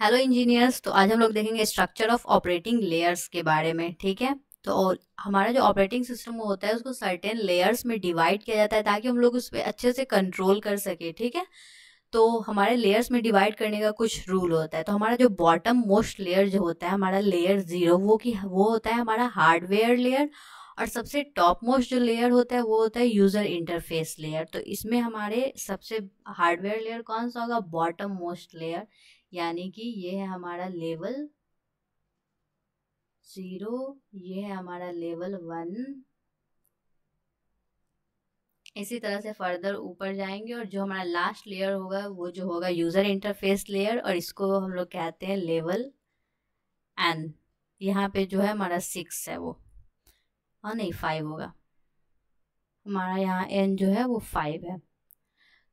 Hello engineers. तो आज हम लोग देखेंगे स्ट्रक्चर ऑफ ऑपरेटिंग लेयर्स के बारे में। ठीक है, तो हमारा जो ऑपरेटिंग सिस्टम होता है उसको सर्टेन लेयर्स में डिवाइड किया जाता है ताकि हम लोग उस पर अच्छे से कंट्रोल कर सके। ठीक है, तो हमारे लेयर्स में डिवाइड करने का कुछ रूल होता है। तो हमारा जो बॉटम मोस्ट लेयर जो होता है हमारा लेयर 0, वो होता है हमारा हार्डवेयर लेयर। और सबसे टॉप मोस्ट जो लेयर होता है वो होता है यूज़र इंटरफेस लेयर। तो इसमें हमारे सबसे हार्डवेयर लेयर कौन सा होगा? बॉटम मोस्ट लेयर, यानी कि ये है हमारा लेवल 0, ये है हमारा लेवल 1। इसी तरह से फर्दर ऊपर जाएंगे और जो हमारा लास्ट लेयर होगा वो जो होगा यूज़र इंटरफेस लेयर, और इसको हम लोग कहते हैं लेवल एन। यहाँ पे जो है हमारा 6 है वो, हाँ नहीं 5 होगा हमारा, यहाँ एन जो है वो 5 है।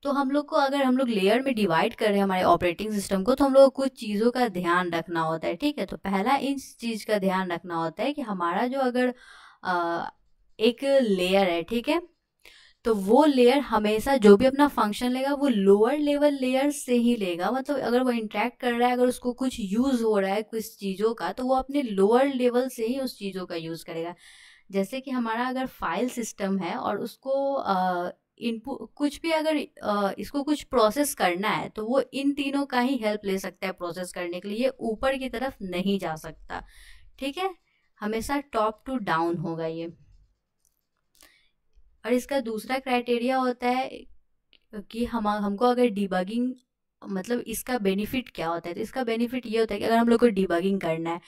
तो हम लोग को, अगर हम लोग लेयर में डिवाइड कर रहे हैं हमारे ऑपरेटिंग सिस्टम को, तो हम लोग को कुछ चीज़ों का ध्यान रखना होता है। ठीक है, तो पहला इस चीज़ का ध्यान रखना होता है कि हमारा जो अगर एक लेयर है, ठीक है, तो वो लेयर हमेशा जो भी अपना फंक्शन लेगा वो लोअर लेवल लेयर से ही लेगा। मतलब अगर वो इंटरेक्ट कर रहा है, अगर उसको कुछ यूज़ हो रहा है कुछ चीज़ों का, तो वो अपने लोअर लेवल से ही उस चीज़ों का यूज़ करेगा। जैसे कि हमारा अगर फाइल सिस्टम है और उसको इनपुट कुछ भी, अगर इसको कुछ प्रोसेस करना है तो वो इन तीनों का ही हेल्प ले सकता है प्रोसेस करने के लिए। ये ऊपर की तरफ नहीं जा सकता। ठीक है, हमेशा टॉप टू डाउन होगा ये। और इसका दूसरा क्राइटेरिया होता है कि हमको अगर डिबगिंग, मतलब इसका बेनिफिट क्या होता है? तो इसका बेनिफिट ये होता है कि अगर हम लोग को डिबगिंग करना है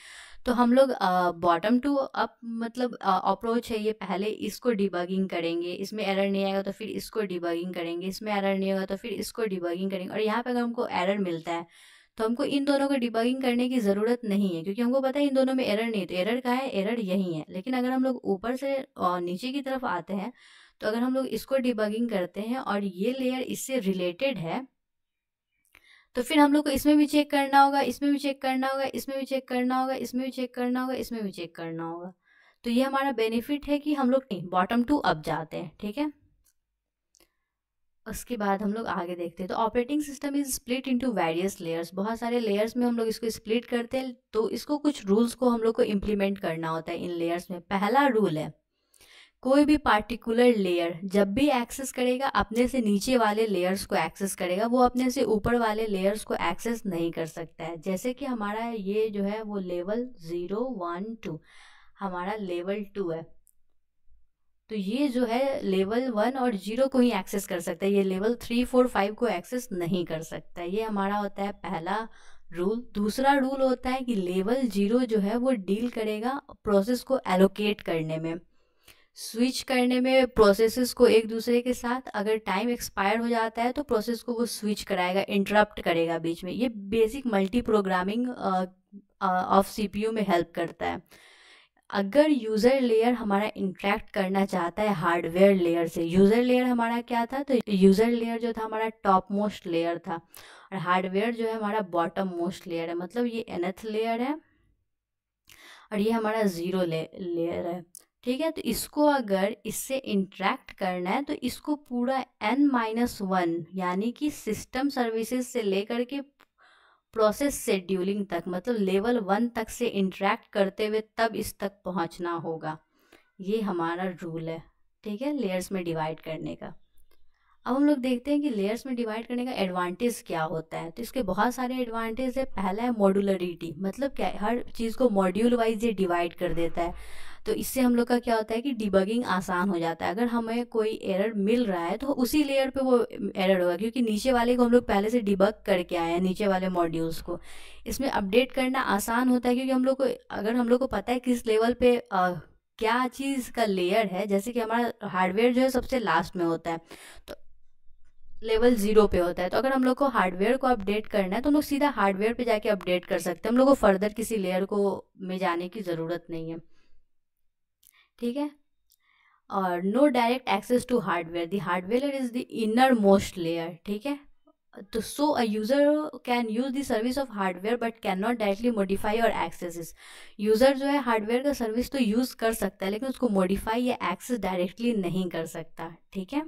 तो हम लोग बॉटम टू अप, मतलब अप्रोच है ये, पहले इसको डिबगिंग करेंगे, इसमें एरर नहीं आएगा तो फिर इसको डिबगिंग करेंगे, इसमें एरर नहीं होगा तो फिर इसको डिबगिंग करेंगे। और यहाँ पे अगर हमको एरर मिलता है तो हमको इन दोनों को डिबगिंग करने की ज़रूरत नहीं है, क्योंकि हमको पता है इन दोनों में एरर नहीं है। तो एरर कहाँ है? एरर यही है। लेकिन अगर हम लोग ऊपर से नीचे की तरफ आते हैं, तो अगर हम लोग इसको डिबगिंग करते हैं और ये लेयर इससे रिलेटेड है, तो फिर हम लोग को इसमें भी चेक करना होगा, इसमें भी चेक करना होगा, इसमें भी चेक करना होगा, इसमें भी चेक करना होगा, इसमें भी चेक करना होगा। तो ये हमारा बेनिफिट है कि हम लोग बॉटम टू अप जाते हैं। ठीक है, उसके बाद हम लोग आगे देखते हैं। तो operating system is split into various layers. बहुत सारे लेयर्स में हम लोग इसको स्प्लिट करते हैं। तो इसको कुछ रूल्स को हम लोग को इम्प्लीमेंट करना होता है इन लेयर्स में। पहला रूल है, कोई भी पार्टिकुलर लेयर जब भी एक्सेस करेगा अपने से नीचे वाले लेयर्स को एक्सेस करेगा, वो अपने से ऊपर वाले लेयर्स को एक्सेस नहीं कर सकता है। जैसे कि हमारा ये जो है वो लेवल 0 1 2 हमारा लेवल 2 है, तो ये जो है लेवल 1 और 0 को ही एक्सेस कर सकता है। ये लेवल 3 4 5 को एक्सेस नहीं कर सकता है। ये हमारा होता है पहला रूल। दूसरा रूल होता है कि लेवल 0 जो है वो डील करेगा प्रोसेस को एलोकेट करने में, स्विच करने में प्रोसेसेस को एक दूसरे के साथ। अगर टाइम एक्सपायर हो जाता है तो प्रोसेस को वो स्विच कराएगा, इंटरप्ट करेगा बीच में। ये basic multi programming of CPU में हेल्प करता है। अगर यूज़र लेयर हमारा इंटरेक्ट करना चाहता है हार्डवेयर लेयर से, यूज़र लेयर हमारा क्या था? तो यूज़र लेयर जो था हमारा टॉप मोस्ट लेयर था, और हार्डवेयर जो है हमारा बॉटम मोस्ट लेयर है। मतलब ये nth लेयर है और ये हमारा 0 लेयर है। ठीक है, तो इसको अगर इससे इंटरेक्ट करना है तो इसको पूरा n-1 यानी कि सिस्टम सर्विसेज से लेकर के प्रोसेस शेड्यूलिंग तक, मतलब लेवल 1 तक से इंटरेक्ट करते हुए तब इस तक पहुंचना होगा। ये हमारा रूल है। ठीक है, लेयर्स में डिवाइड करने का। अब हम लोग देखते हैं कि लेयर्स में डिवाइड करने का एडवांटेज क्या होता है। तो इसके बहुत सारे एडवांटेज है। पहला है मॉड्यूलरिटी, मतलब क्या है, हर चीज़ को मॉड्यूल वाइज ये डिवाइड कर देता है। तो इससे हम लोग का क्या होता है कि डिबगिंग आसान हो जाता है। अगर हमें कोई एरर मिल रहा है तो उसी लेयर पे वो एरर होगा, क्योंकि नीचे वाले को हम लोग पहले से डिबग करके आए हैं, नीचे वाले मॉड्यूल्स को। इसमें अपडेट करना आसान होता है, क्योंकि हम लोग को, अगर हम लोग को पता है किस लेवल पे क्या चीज़ का लेयर है। जैसे कि हमारा हार्डवेयर जो है सबसे लास्ट में होता है, तो लेवल 0 पे होता है। तो अगर हम लोग को हार्डवेयर को अपडेट करना है तो हम लोग सीधा हार्डवेयर पे जाके अपडेट कर सकते हैं। हम लोग को फर्दर किसी लेयर को में जाने की ज़रूरत नहीं है। ठीक है, और no direct access to hardware, the hardware is the inner most layer. ठीक है, तो so a user can use the service of hardware but can not directly modify और एक्सेस। यूज़र जो है हार्डवेयर का सर्विस तो यूज़ कर सकता है, लेकिन उसको मॉडिफाई या एक्सेस डायरेक्टली नहीं कर सकता। ठीक है,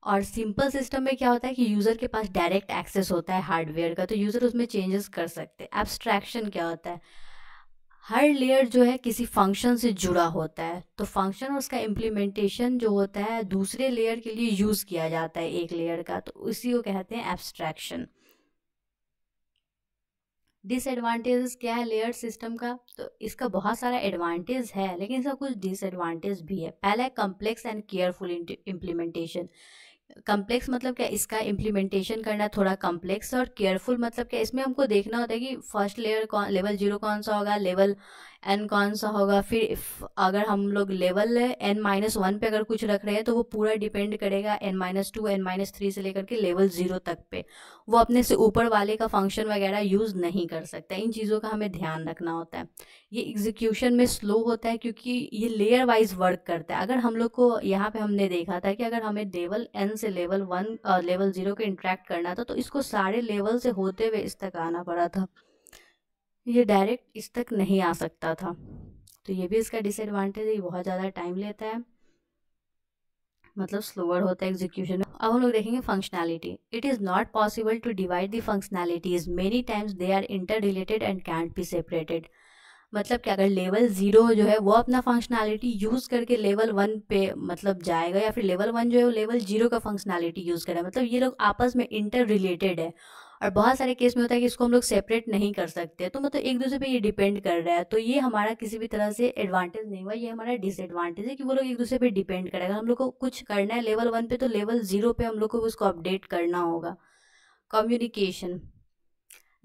और सिंपल सिस्टम में क्या होता है कि यूज़र के पास डायरेक्ट एक्सेस होता है हार्डवेयर का, तो यूज़र उसमें चेंजेस कर सकते हैं। एब्स्ट्रैक्शन क्या होता है, हर लेयर जो है किसी फंक्शन से जुड़ा होता है, तो फंक्शन और उसका इम्प्लीमेंटेशन जो होता है दूसरे लेयर के लिए यूज़ किया जाता है एक लेयर का, तो उसी को कहते हैं एब्स्ट्रैक्शन। डिसएडवांटेजेस क्या है लेयर सिस्टम का, तो इसका बहुत सारा एडवांटेज है लेकिन इसका कुछ डिसएडवांटेज भी है। पहला है complex and careful implementation. Complex मतलब क्या, इसका इम्प्लीमेंटेशन करना थोड़ा कम्प्लेक्स, और केयरफुल मतलब क्या, इसमें हमको देखना होता है कि फर्स्ट लेयर कौन, लेवल 0 कौन सा होगा, लेवल n कौन सा होगा, फिर अगर हम लोग लेवल n-1 पे अगर कुछ रख रहे हैं तो वो पूरा डिपेंड करेगा n-2 n-3 से लेकर के लेवल 0 तक पे, वो अपने से ऊपर वाले का फंक्शन वगैरह यूज़ नहीं कर सकता। इन चीज़ों का हमें ध्यान रखना होता है। ये एग्जीक्यूशन में स्लो होता है क्योंकि ये लेयर वाइज वर्क करता है। अगर हम लोग को यहाँ पे हमने देखा था कि अगर हमें लेवल n से लेवल 0 को इंटरेक्ट करना था तो इसको सारे लेवल से होते हुए इस तक आना पड़ा था, ये डायरेक्ट इस तक नहीं आ सकता था। तो ये भी इसका डिसएडवांटेज है, बहुत ज़्यादा टाइम लेता है, मतलब स्लोअर होता है एग्जीक्यूशन में। अब हम लोग देखेंगे functionality. It is not possible to divide the functionalities, many times they are interrelated and can't be separated. मतलब कि अगर लेवल 0 जो है वो अपना फंक्शनैलिटी यूज़ करके लेवल 1 पे मतलब जाएगा, या फिर लेवल 1 जो है वो लेवल 0 का फंक्शनैलिटी यूज़ करेगा, मतलब ये लोग आपस में इंटर रिलेटेड है। और बहुत सारे केस में होता है कि इसको हम लोग सेपरेट नहीं कर सकते, तो मतलब एक दूसरे पे ये डिपेंड कर रहा है। तो ये हमारा किसी भी तरह से एडवांटेज नहीं हुआ, ये हमारा डिसएडवांटेज है कि वो लोग एक दूसरे पे डिपेंड करेगा। हम लोग को कुछ करना है लेवल 1 पे तो लेवल 0 पे हम लोग को उसको अपडेट करना होगा। कम्युनिकेशन,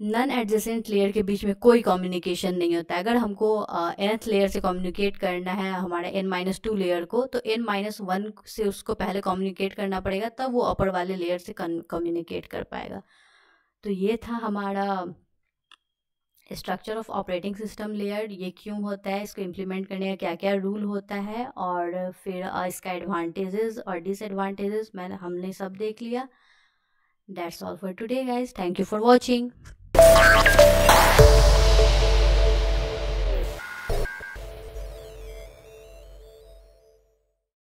नन एडजेसेंट लेयर के बीच में कोई कम्युनिकेशन नहीं होता है। अगर हमको nth लेयर से कम्युनिकेट करना है हमारे n-2 लेयर को, तो n-1 से उसको पहले कम्युनिकेट करना पड़ेगा, तब वो अपर वाले लेयर से कम्युनिकेट कर पाएगा। तो ये था हमारा structure of operating system layer, ये क्यों होता है, इसको इम्प्लीमेंट करने का क्या क्या रूल होता है, और फिर इसका एडवांटेजेस और डिसएडवांटेजेस हमने सब देख लिया। That's all for today guys, thank you for watching.